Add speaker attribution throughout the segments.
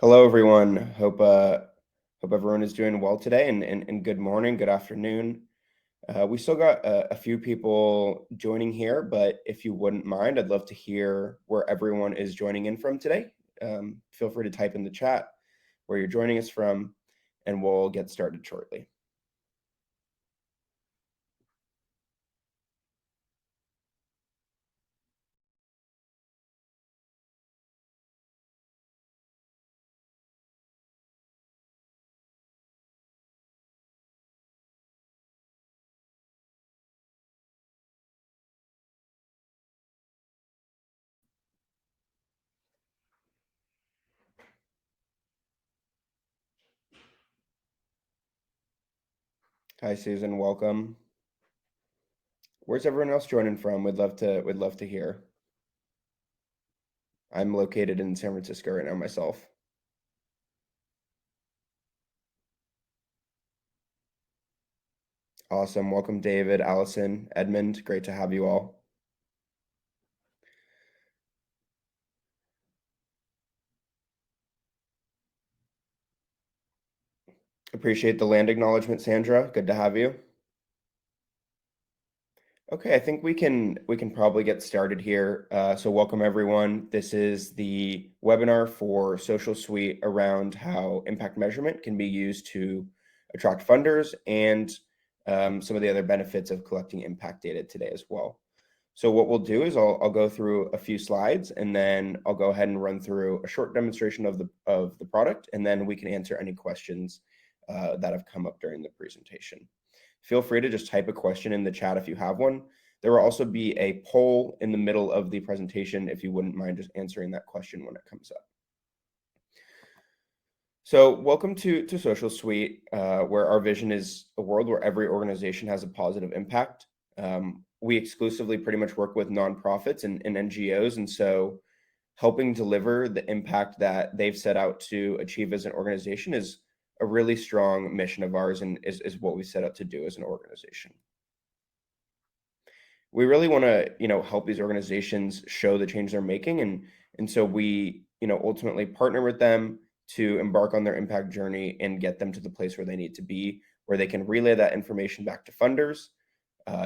Speaker 1: Hello, everyone. Hope everyone is doing well today, and good morning, good afternoon. We still got a few people joining here, but if you wouldn't mind, I'd love to hear where everyone is joining in from today. Feel free to type in the chat where you're joining us from, and we'll get started shortly. Hi, Susan. Welcome. Where's everyone else joining from? We'd love to hear. I'm located in San Francisco right now myself. Awesome. Welcome, David, Allison, Edmund. Great to have you all. Appreciate the land acknowledgement, Sandra. Good to have you. Okay, I think we can probably get started here. So welcome everyone. This is the webinar for Socialsuite around how impact measurement can be used to attract funders and some of the other benefits of collecting impact data today as well. So what we'll do is I'll go through a few slides and then I'll go ahead and run through a short demonstration of the product, and then we can answer any questions that have come up during the presentation. Feel free to just type a question in the chat if you have one. There will also be a poll in the middle of the presentation if you wouldn't mind just answering that question when it comes up. So welcome to Socialsuite, where our vision is a world where every organization has a positive impact. We exclusively pretty much work with nonprofits and NGOs, and so helping deliver the impact that they've set out to achieve as an organization is a really strong mission of ours, and is what we set out to do as an organization. We really want to, help these organizations show the change they're making, and so we, ultimately partner with them to embark on their impact journey and get them to the place where they need to be, where they can relay that information back to funders,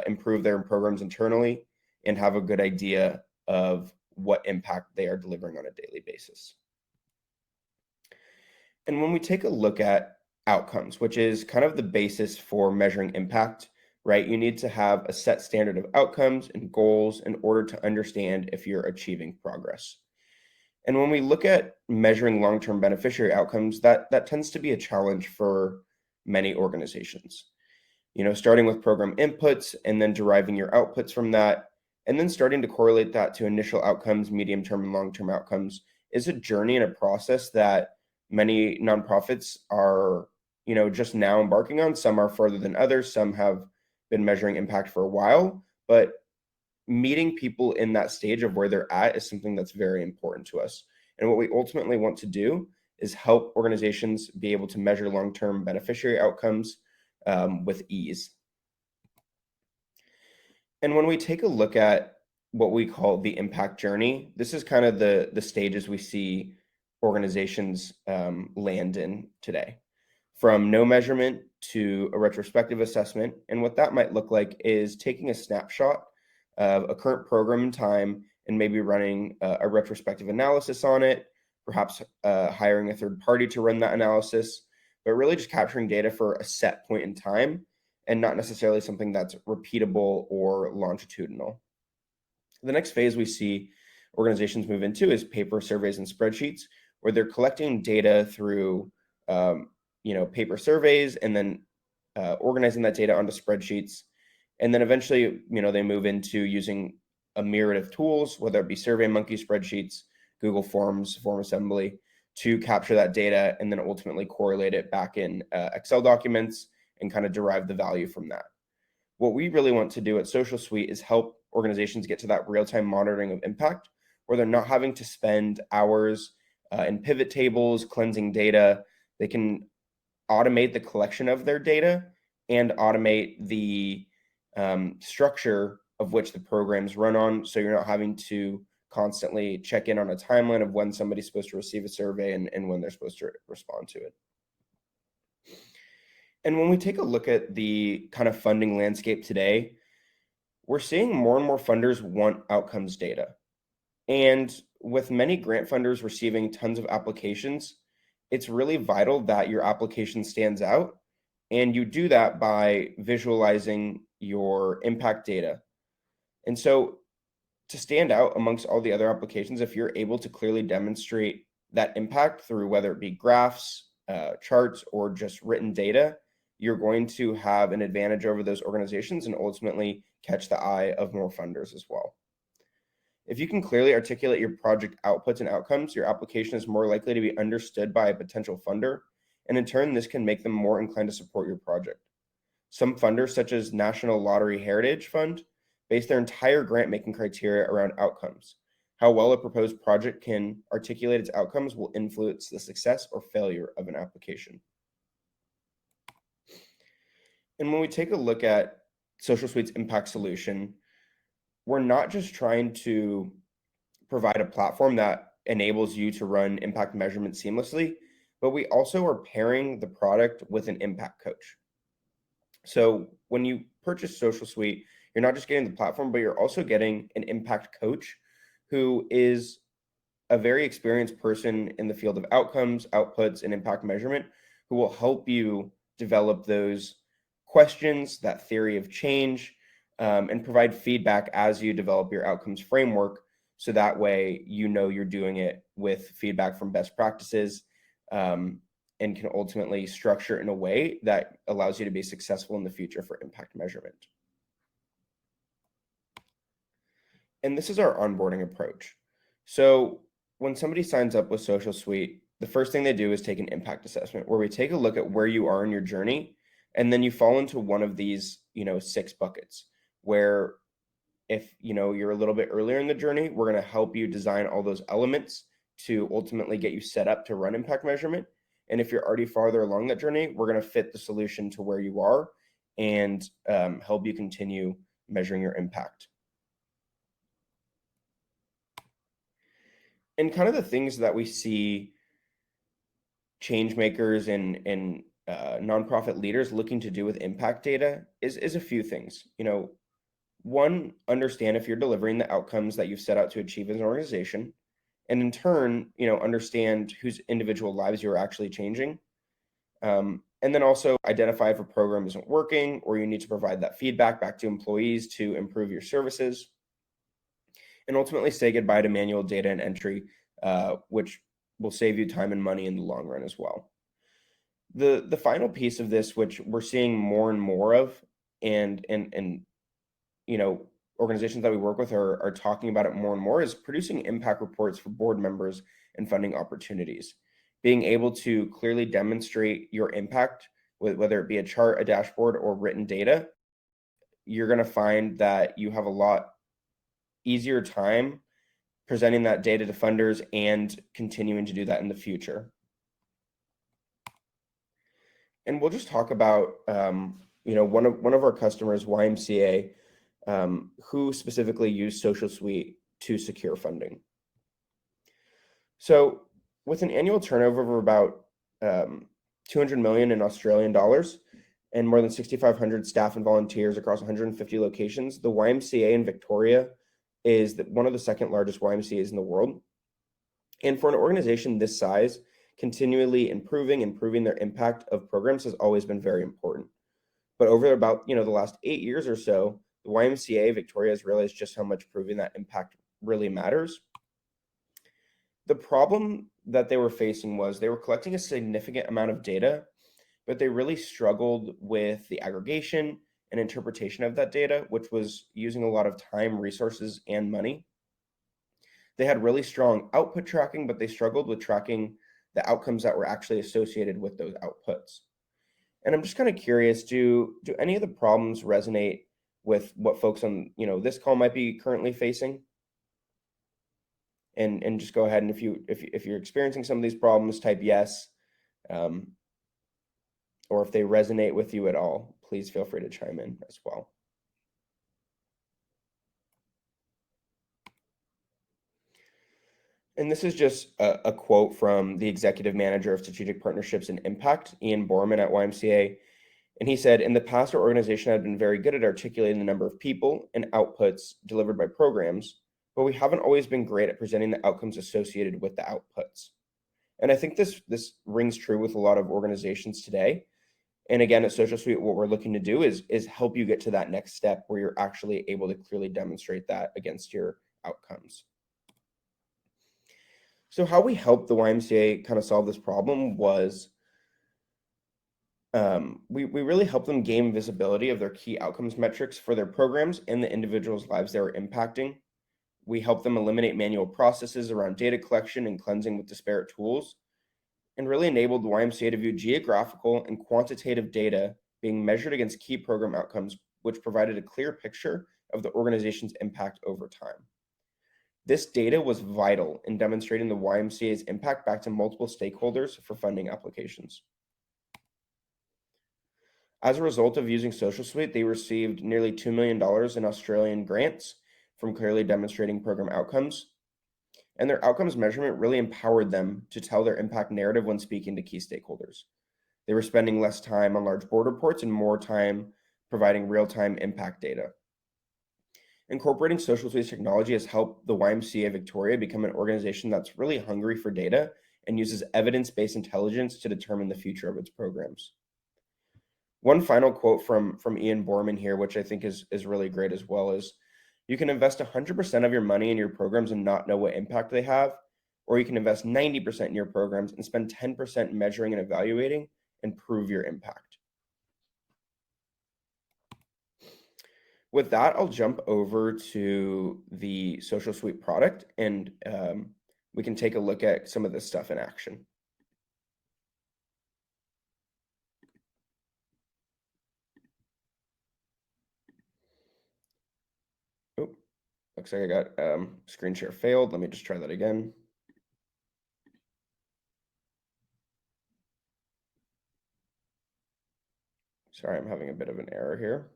Speaker 1: improve their programs internally, and have a good idea of what impact they are delivering on a daily basis. And when we take a look at outcomes, which is kind of the basis for measuring impact, right? You need to have a set standard of outcomes and goals in order to understand if you're achieving progress. And when we look at measuring long-term beneficiary outcomes, that tends to be a challenge for many organizations. Starting with program inputs and then deriving your outputs from that, and then starting to correlate that to initial outcomes, medium-term and long-term outcomes is a journey and a process that many nonprofits are, just now embarking on. Some are further than others. Some have been measuring impact for a while, but meeting people in that stage of where they're at is something that's very important to us. And what we ultimately want to do is help organizations be able to measure long-term beneficiary outcomes with ease. And when we take a look at what we call the impact journey, this is kind of the stages we see organizations land in today, from no measurement to a retrospective assessment. And what that might look like is taking a snapshot of a current program in time and maybe running a retrospective analysis on it, perhaps hiring a third party to run that analysis, but really just capturing data for a set point in time and not necessarily something that's repeatable or longitudinal. The next phase we see organizations move into is paper surveys and spreadsheets, where they're collecting data through paper surveys and then organizing that data onto spreadsheets. And then eventually, they move into using a myriad of tools, whether it be SurveyMonkey spreadsheets, Google Forms, Form Assembly, to capture that data and then ultimately correlate it back in Excel documents and kind of derive the value from that. What we really want to do at Socialsuite is help organizations get to that real-time monitoring of impact, where they're not having to spend hours in pivot tables, cleansing data. They can automate the collection of their data and automate the structure of which the programs run on, so you're not having to constantly check in on a timeline of when somebody's supposed to receive a survey and when they're supposed to respond to it. And when we take a look at the kind of funding landscape today, we're seeing more and more funders want outcomes data. And with many grant funders receiving tons of applications, it's really vital that your application stands out. And you do that by visualizing your impact data. And so to stand out amongst all the other applications, if you're able to clearly demonstrate that impact through whether it be graphs, charts, or just written data, you're going to have an advantage over those organizations and ultimately catch the eye of more funders as well. If you can clearly articulate your project outputs and outcomes, your application is more likely to be understood by a potential funder, and in turn, this can make them more inclined to support your project. Some funders, such as National Lottery Heritage Fund, base their entire grant-making criteria around outcomes. How well a proposed project can articulate its outcomes will influence the success or failure of an application. And when we take a look at Socialsuite's impact solution, we're not just trying to provide a platform that enables you to run impact measurement seamlessly, but we also are pairing the product with an impact coach. So when you purchase Socialsuite, you're not just getting the platform, but you're also getting an impact coach who is a very experienced person in the field of outcomes, outputs, and impact measurement, who will help you develop those questions, that theory of change, and provide feedback as you develop your outcomes framework. So that way, you know you're doing it with feedback from best practices, and can ultimately structure in a way that allows you to be successful in the future for impact measurement. And this is our onboarding approach. So when somebody signs up with Socialsuite, the first thing they do is take an impact assessment where we take a look at where you are in your journey, and then you fall into one of these, 6 buckets where if you're a little bit earlier in the journey, we're going to help you design all those elements to ultimately get you set up to run impact measurement. And if you're already farther along that journey, we're going to fit the solution to where you are and help you continue measuring your impact. And kind of the things that we see change makers and nonprofit leaders looking to do with impact data is a few things. One, understand if you're delivering the outcomes that you've set out to achieve as an organization, and in turn, understand whose individual lives you're actually changing. And then also identify if a program isn't working or you need to provide that feedback back to employees to improve your services. And ultimately say goodbye to manual data and entry, which will save you time and money in the long run as well. The final piece of this, which we're seeing more and more of, and organizations that we work with are talking about it more and more, is producing impact reports for board members and funding opportunities. Being able to clearly demonstrate your impact, whether it be a chart, a dashboard, or written data, you're going to find that you have a lot easier time presenting that data to funders and continuing to do that in the future. And we'll just talk about, one of our customers, YMCA, who specifically use Socialsuite to secure funding. So with an annual turnover of about 200 million in Australian dollars and more than 6,500 staff and volunteers across 150 locations, the YMCA in Victoria is one of the second largest YMCAs in the world. And for an organization this size, continually improving their impact of programs has always been very important. But over about, the last 8 years or so, the YMCA Victoria has realized just how much proving that impact really matters. The problem that they were facing was they were collecting a significant amount of data, but they really struggled with the aggregation and interpretation of that data, which was using a lot of time, resources, and money. They had really strong output tracking, but they struggled with tracking the outcomes that were actually associated with those outputs. And I'm just kind of curious, do any of the problems resonate with what folks on this call might be currently facing? And just go ahead, and if you're experiencing some of these problems, type yes. Or if they resonate with you at all, please feel free to chime in as well. And this is just a quote from the executive manager of strategic partnerships and impact, Ian Borman at YMCA. And he said, in the past, our organization had been very good at articulating the number of people and outputs delivered by programs, but we haven't always been great at presenting the outcomes associated with the outputs. And I think this rings true with a lot of organizations today. And again, at Socialsuite, what we're looking to do is help you get to that next step where you're actually able to clearly demonstrate that against your outcomes. So how we helped the YMCA kind of solve this problem was we really helped them gain visibility of their key outcomes metrics for their programs and the individuals' lives they were impacting. We helped them eliminate manual processes around data collection and cleansing with disparate tools, and really enabled the YMCA to view geographical and quantitative data being measured against key program outcomes, which provided a clear picture of the organization's impact over time. This data was vital in demonstrating the YMCA's impact back to multiple stakeholders for funding applications. As a result of using Socialsuite, they received nearly $2 million in Australian grants from clearly demonstrating program outcomes. And their outcomes measurement really empowered them to tell their impact narrative when speaking to key stakeholders. They were spending less time on large board reports and more time providing real-time impact data. Incorporating Socialsuite's technology has helped the YMCA of Victoria become an organization that's really hungry for data and uses evidence-based intelligence to determine the future of its programs. One final quote from Ian Borman here, which I think is really great as well, is you can invest 100% of your money in your programs and not know what impact they have, or you can invest 90% in your programs and spend 10% measuring and evaluating and prove your impact. With that, I'll jump over to the Socialsuite product, and we can take a look at some of this stuff in action. Oh, looks like I got screen share failed. Let me just try that again. Sorry, I'm having a bit of an error here.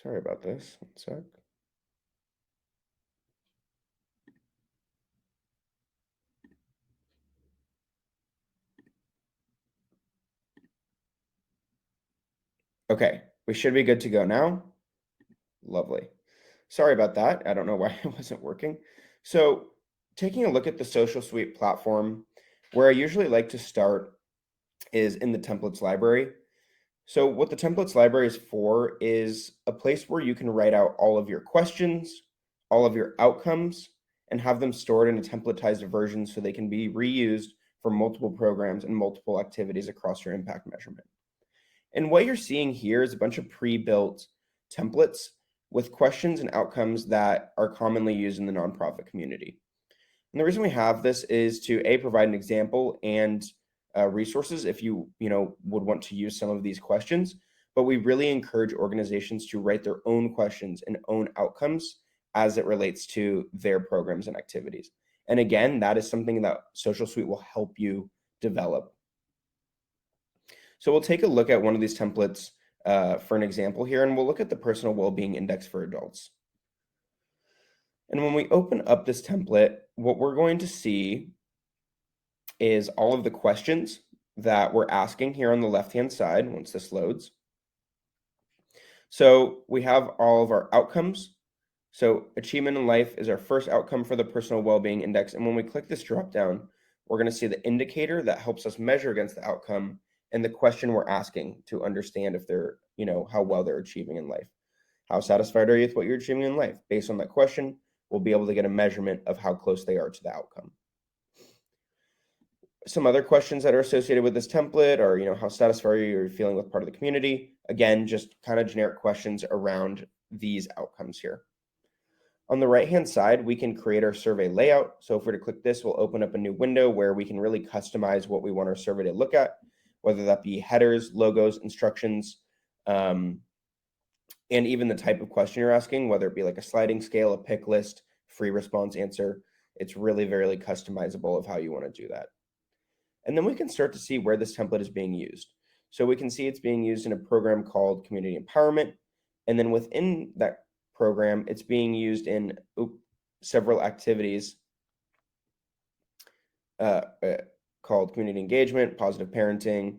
Speaker 1: Sorry about this. One sec. Okay, we should be good to go now. Lovely. Sorry about that. I don't know why it wasn't working. So taking a look at the Socialsuite platform, where I usually like to start is in the templates library. So what the templates library is for is a place where you can write out all of your questions, all of your outcomes, and have them stored in a templatized version so they can be reused for multiple programs and multiple activities across your impact measurement. And what you're seeing here is a bunch of pre-built templates with questions and outcomes that are commonly used in the nonprofit community. And the reason we have this is to provide an example and resources if you would want to use some of these questions. But we really encourage organizations to write their own questions and own outcomes as it relates to their programs and activities. And again, that is something that Socialsuite will help you develop. So we'll take a look at one of these templates for an example here, and we'll look at the Personal Wellbeing Index for Adults. And when we open up this template, what we're going to see is all of the questions that we're asking here on the left-hand side once this loads. So we have all of our outcomes. So achievement in life is our first outcome for the Personal Wellbeing Index. And when we click this drop-down, we're going to see the indicator that helps us measure against the outcome and the question we're asking to understand if they're, how well they're achieving in life. How satisfied are you with what you're achieving in life? Based on that question, we'll be able to get a measurement of how close they are to the outcome. Some other questions that are associated with this template are, how satisfied are you feeling with part of the community? Again, just kind of generic questions around these outcomes here. On the right-hand side, we can create our survey layout. So if we're to click this, we'll open up a new window where we can really customize what we want our survey to look at, whether that be headers, logos, instructions, and even the type of question you're asking, whether it be like a sliding scale, a pick list, free response answer. It's really very customizable of how you want to do that. And then we can start to see where this template is being used. So we can see it's being used in a program called Community Empowerment. And then within that program, it's being used in several activities called Community Engagement, Positive Parenting.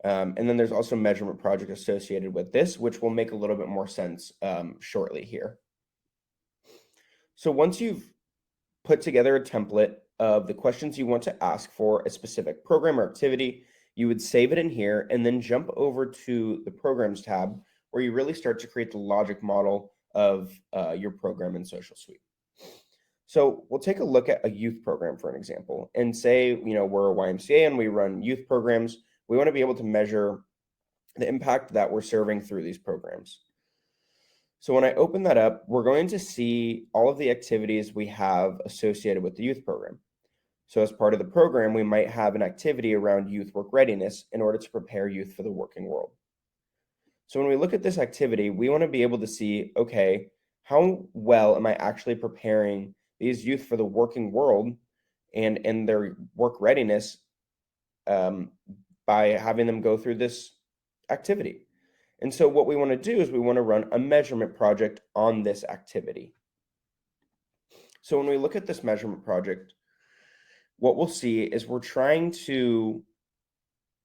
Speaker 1: And then there's also a measurement project associated with this, which will make a little bit more sense shortly here. So once you've put together a template of the questions you want to ask for a specific program or activity, you would save it in here and then jump over to the Programs tab, where you really start to create the logic model of your program in Socialsuite. So we'll take a look at a youth program for an example, and say, we're a YMCA and we run youth programs. We want to be able to measure the impact that we're serving through these programs. So when I open that up, we're going to see all of the activities we have associated with the youth program. So as part of the program, we might have an activity around youth work readiness in order to prepare youth for the working world. So when we look at this activity, we want to be able to see, okay, how well am I actually preparing these youth for the working world and their work readiness by having them go through this activity? And so what we want to do is we want to run a measurement project on this activity. So when we look at this measurement project, what we'll see is we're trying to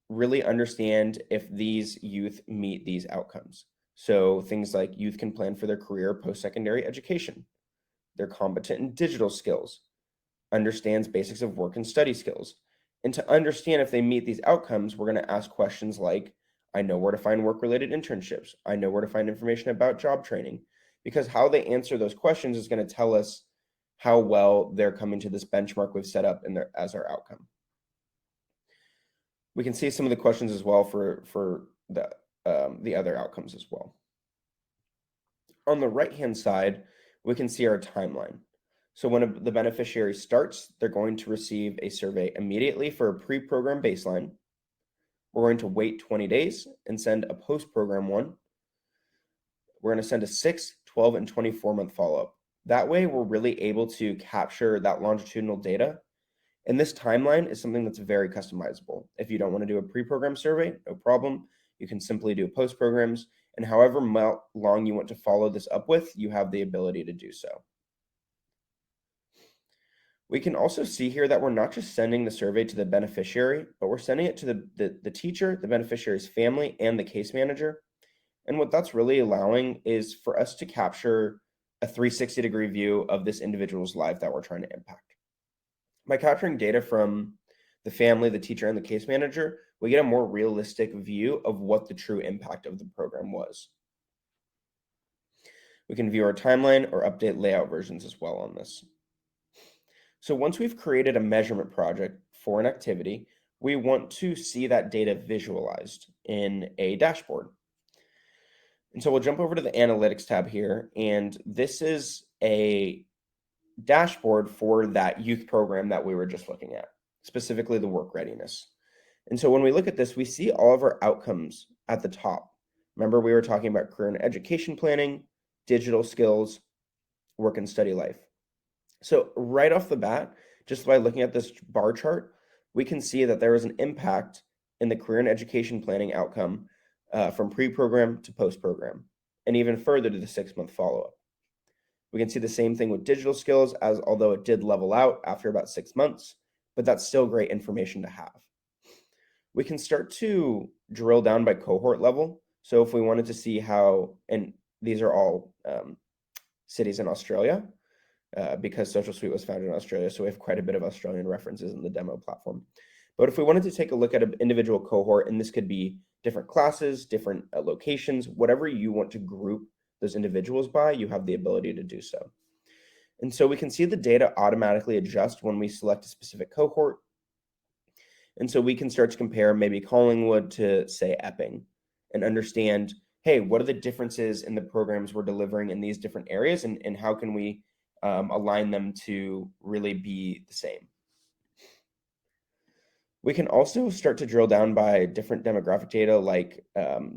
Speaker 1: really understand if these youth meet these outcomes. So things like youth can plan for their career post-secondary education. They're competent in digital skills, understands basics of work and study skills. And to understand if they meet these outcomes, we're going to ask questions like, I know where to find work-related internships. I know where to find information about job training, because how they answer those questions is going to tell us how well they're coming to this benchmark we've set up as our outcome. We can see some of the questions as well for the other outcomes as well. On the right-hand side, we can see our timeline. So when the beneficiary starts, they're going to receive a survey immediately for a pre-program baseline. We're going to wait 20 days and send a post-program one. We're going to send a 6, 12, and 24-month follow-up. That way, we're really able to capture that longitudinal data. And this timeline is something that's very customizable. If you don't want to do a pre-program survey, no problem. You can simply do post-programs. And however long you want to follow this up with, you have the ability to do so. We can also see here that we're not just sending the survey to the beneficiary, but we're sending it to the teacher, the beneficiary's family, and the case manager. And what that's really allowing is for us to capture a 360-degree view of this individual's life that we're trying to impact. By capturing data from the family, the teacher, and the case manager, we get a more realistic view of what the true impact of the program was. We can view our timeline or update layout versions as well on this. So once we've created a measurement project for an activity, we want to see that data visualized in a dashboard. And so we'll jump over to the Analytics tab here, and this is a dashboard for that youth program that we were just looking at, specifically the work readiness. And so when we look at this, we see all of our outcomes at the top. Remember, we were talking about career and education planning, digital skills, work and study life. So right off the bat, just by looking at this bar chart, we can see that there is an impact in the career and education planning outcome from pre-program to post-program, and even further to the 6-month follow-up. We can see the same thing with digital skills, as although it did level out after about 6 months, but that's still great information to have. We can start to drill down by cohort level. So if we wanted to see how, and these are all cities in Australia, because Socialsuite was founded in Australia, so we have quite a bit of Australian references in the demo platform. But if we wanted to take a look at an individual cohort, and this could be different classes, different locations, whatever you want to group those individuals by, you have the ability to do so. And so we can see the data automatically adjust when we select a specific cohort. And so we can start to compare maybe Collingwood to, say, Epping, and understand, hey, what are the differences in the programs we're delivering in these different areas, and how can we align them to really be the same. We can also start to drill down by different demographic data like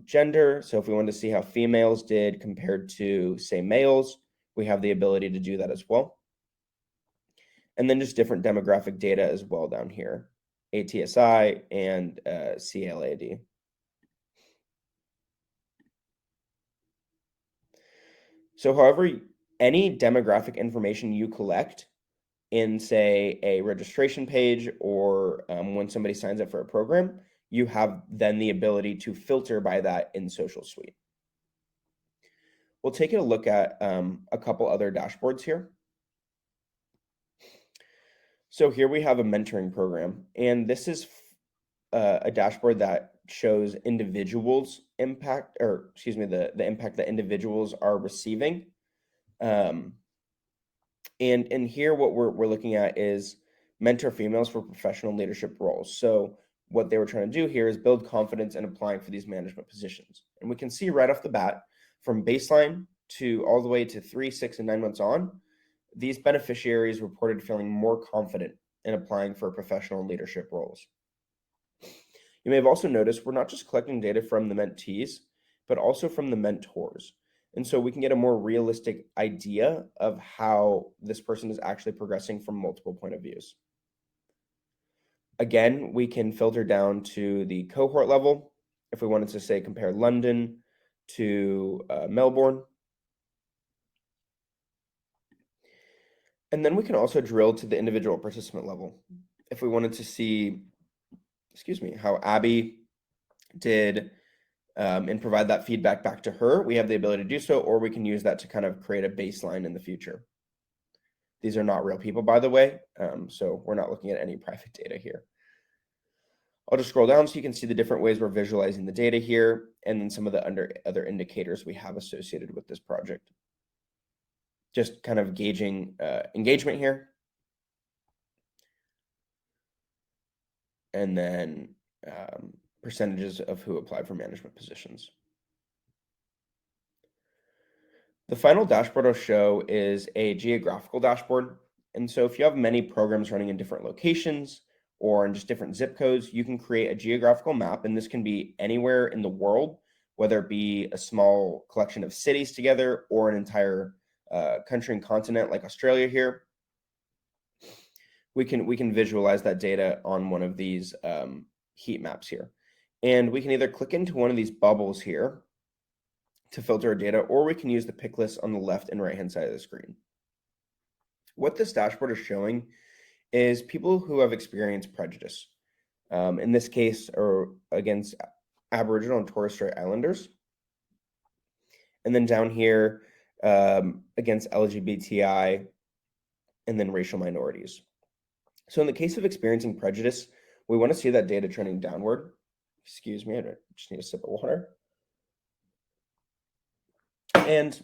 Speaker 1: gender. So if we wanted to see how females did compared to, say, males, we have the ability to do that as well. and then just different demographic data as well down here, ATSI and CLAD. So however, any demographic information you collect in, say, a registration page or when somebody signs up for a program, you have then the ability to filter by that in Socialsuite. We'll take a look at a couple other dashboards here. So here we have a mentoring program, and this is a dashboard that shows individuals' impact, or excuse me, the impact that individuals are receiving. And here what we're looking at is mentor females for professional leadership roles. So what they were trying to do here is build confidence in applying for these management positions. And we can see right off the bat, from baseline to all the way to 3, 6, and 9 months on, these beneficiaries reported feeling more confident in applying for professional leadership roles. You may have also noticed we're not just collecting data from the mentees, but also from the mentors. And so we can get a more realistic idea of how this person is actually progressing from multiple point of views. Again, we can filter down to the cohort level. If we wanted to, say, compare London to Melbourne. And then we can also drill to the individual participant level. If we wanted to see, how Abby did and provide that feedback back to her, we have the ability to do so, or we can use that to kind of create a baseline in the future. These are not real people, by the way, so we're not looking at any private data here. I'll just scroll down so you can see the different ways we're visualizing the data here, and then some of the other indicators we have associated with this project. Just kind of gauging engagement here. And then percentages of who applied for management positions. The final dashboard I'll show is a geographical dashboard. And so if you have many programs running in different locations or in just different zip codes, you can create a geographical map. And this can be anywhere in the world, whether it be a small collection of cities together or an entire country and continent like Australia here. We can visualize that data on one of these heat maps here. And we can either click into one of these bubbles here to filter our data, or we can use the pick list on the left and right hand side of the screen. What this dashboard is showing is people who have experienced prejudice. In this case, or against Aboriginal and Torres Strait Islanders. And then down here, against LGBTI, and then racial minorities. So in the case of experiencing prejudice, we want to see that data trending downward. Excuse me, I just need a sip of water. And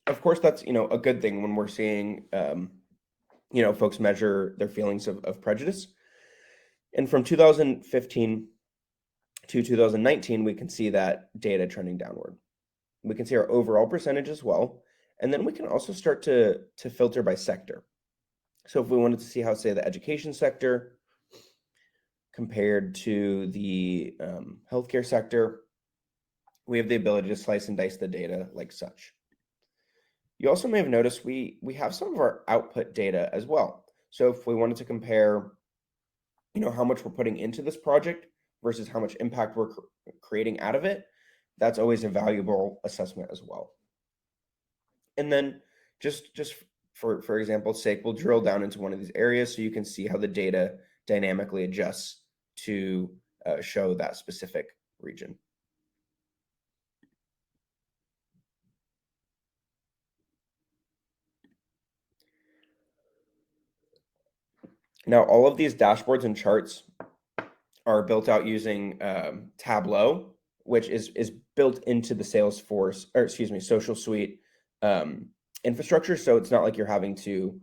Speaker 1: of course, that's, a good thing when we're seeing, folks measure their feelings of prejudice. And from 2015 to 2019, we can see that data trending downward. We can see our overall percentage as well. And then we can also start to filter by sector. So if we wanted to see how, say, the education sector compared to the healthcare sector, we have the ability to slice and dice the data like such. You also may have noticed we have some of our output data as well. So if we wanted to compare, how much we're putting into this project versus how much impact we're creating out of it, that's always a valuable assessment as well. And then just for example's sake, we'll drill down into one of these areas so you can see how the data dynamically adjusts to show that specific region. Now, all of these dashboards and charts are built out using Tableau, which is built into the Socialsuite infrastructure. So it's not like you're having to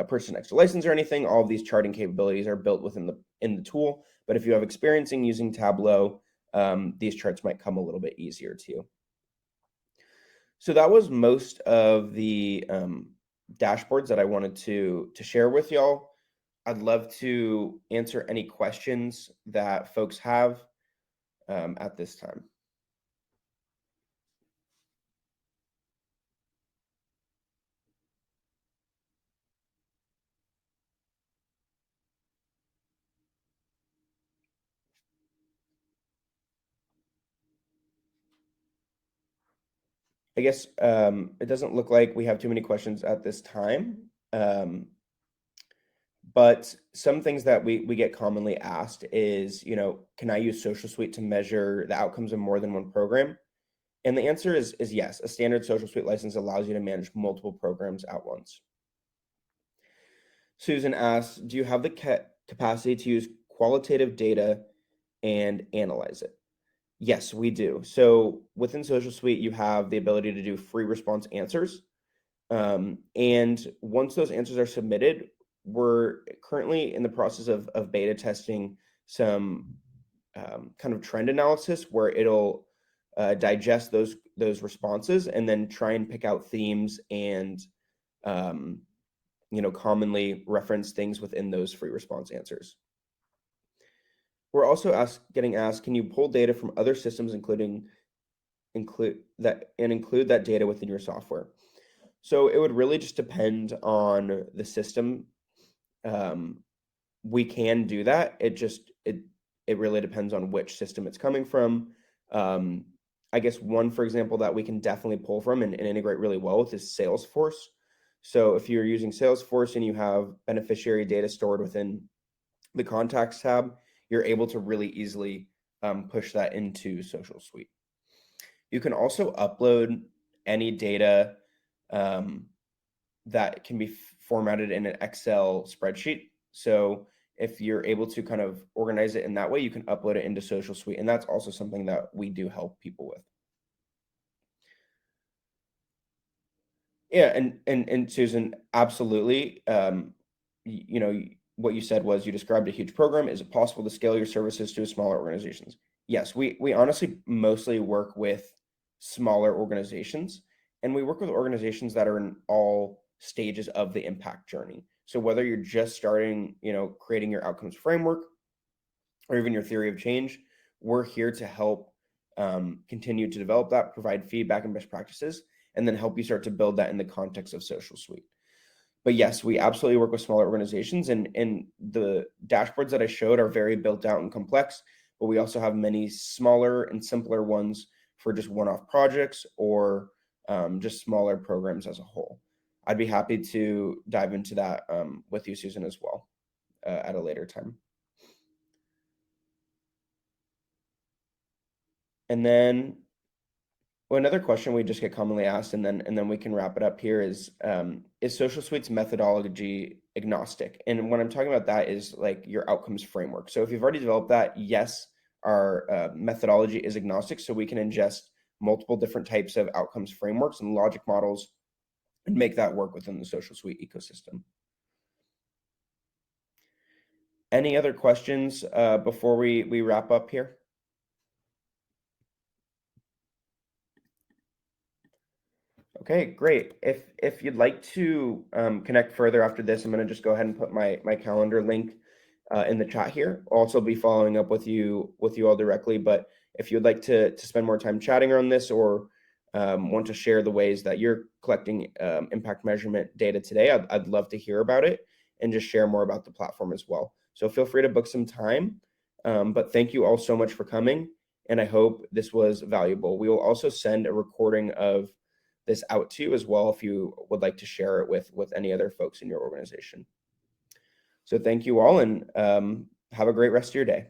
Speaker 1: purchase an extra license or anything. All of these charting capabilities are built within the tool. But if you have experience in using Tableau, these charts might come a little bit easier to you. So that was most of the dashboards that I wanted to share with y'all. I'd love to answer any questions that folks have at this time. I guess it doesn't look like we have too many questions at this time. But some things that we get commonly asked is, can I use Socialsuite to measure the outcomes of more than one program? And the answer is yes. A standard Socialsuite license allows you to manage multiple programs at once. Susan asks, do you have the capacity to use qualitative data and analyze it? Yes, we do. So within Socialsuite, you have the ability to do free response answers. And once those answers are submitted, we're currently in the process of beta testing some kind of trend analysis where it'll digest those responses and then try and pick out themes and commonly reference things within those free response answers. We're also getting asked, can you pull data from other systems, include that data within your software? So it would really just depend on the system. We can do that. It really depends on which system it's coming from. I guess one, for example, that we can definitely pull from and integrate really well with is Salesforce. So if you're using Salesforce and you have beneficiary data stored within the contacts tab, you're able to really easily push that into Socialsuite. You can also upload any data that can be formatted in an Excel spreadsheet. So if you're able to kind of organize it in that way, you can upload it into Socialsuite, and that's also something that we do help people with. Yeah, and Susan, absolutely. What you said was you described a huge program. Is it possible to scale your services to smaller organizations? Yes, we honestly mostly work with smaller organizations, and we work with organizations that are in all stages of the impact journey. So whether you're just starting, creating your outcomes framework or even your theory of change, we're here to help continue to develop that, provide feedback and best practices, and then help you start to build that in the context of Socialsuite. But yes, we absolutely work with smaller organizations, and the dashboards that I showed are very built out and complex, but we also have many smaller and simpler ones for just one-off projects or just smaller programs as a whole. I'd be happy to dive into that with you, Susan, as well at a later time. And then another question we just get commonly asked, and then we can wrap it up here is Socialsuite's methodology agnostic? And when I'm talking about that is like your outcomes framework. So if you've already developed that, yes, our methodology is agnostic, so we can ingest multiple different types of outcomes frameworks and logic models and make that work within the Socialsuite ecosystem. Any other questions before we wrap up here? Okay, great. If you'd like to connect further after this, I'm going to just go ahead and put my calendar link in the chat here. I'll also be following up with you all directly. But if you'd like to spend more time chatting around this or want to share the ways that you're collecting impact measurement data today, I'd love to hear about it and just share more about the platform as well. So feel free to book some time. But thank you all so much for coming, and I hope this was valuable. We will also send a recording of this out to you as well if you would like to share it with any other folks in your organization. So thank you all, and have a great rest of your day.